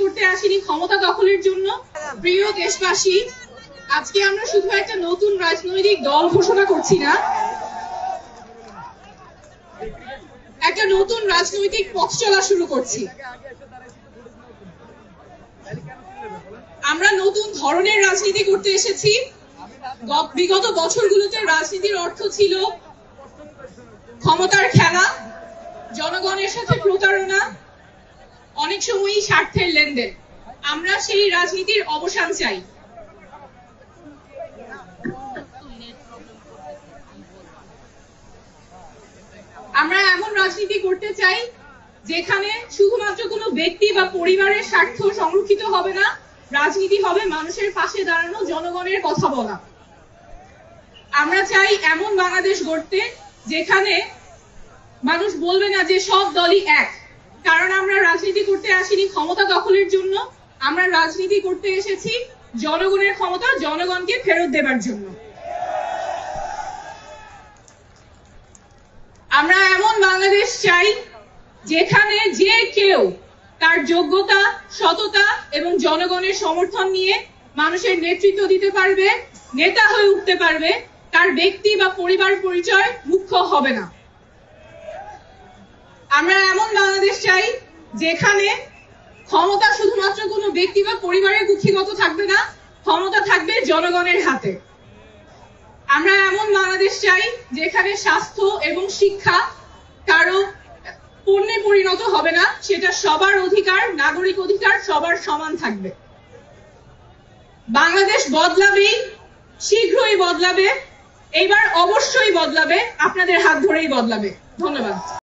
করতে আসিনি ক্ষমতা দখলের জন্য। প্রিয় দেশবাসী, আজকে আমরা শুধু একটা নতুন রাজনৈতিক দল ঘোষণা করছি না, একটা নতুন রাজনৈতিক পথ চলা শুরু করছি। আমরা নতুন ধরনের রাজনীতি করতে এসেছি। বিগত বছরগুলোতে রাজনীতির অর্থ ছিল ক্ষমতার খেলা, জনগণের সাথে প্রতারণা, অনেক সময়ই স্বার্থের লেনদেন। আমরা সেই রাজনীতির অবসান চাই। আমরা এমন রাজনীতি করতে চাই যেখানে শুধুমাত্র কোনো ব্যক্তি বা পরিবারের স্বার্থ সংরক্ষিত হবে না, রাজনীতি হবে মানুষের পাশে দাঁড়ানো, জনগণের কথা বলা। আমরা চাই এমন বাংলাদেশ গড়তে যেখানে মানুষ বলবে না যে সব দলই এক, কারণ আমরা রাজনীতি করতে আসিনি ক্ষমতা দখলের জন্য, আমরা রাজনীতি করতে এসেছি জনগণের ক্ষমতা জনগণকে ফেরত দেবার জন্য। আমরা এমন বাংলাদেশ চাই যেখানে যে কেউ তার যোগ্যতা, সততা এবং জনগণের সমর্থন নিয়ে মানুষের নেতৃত্ব দিতে পারবে, নেতা হয়ে উঠতে পারবে, তার ব্যক্তি বা পরিবার পরিচয় মুখ্য হবে না। আমরা এমন বাংলাদেশ চাই যেখানে ক্ষমতা শুধুমাত্র কোনো ব্যক্তি বা পরিবারের কুক্ষিগত থাকবে না, ক্ষমতা থাকবে জনগণের হাতে। আমরা এমন বাংলাদেশ চাই যেখানে স্বাস্থ্য এবং শিক্ষা কারো পণ্যে পরিণত হবে না, সেটা সবার অধিকার, নাগরিক অধিকার, সবার সমান থাকবে। বাংলাদেশ বদলাবেই, শীঘ্রই বদলাবে, এইবার অবশ্যই বদলাবে, আপনাদের হাত ধরেই বদলাবে। ধন্যবাদ।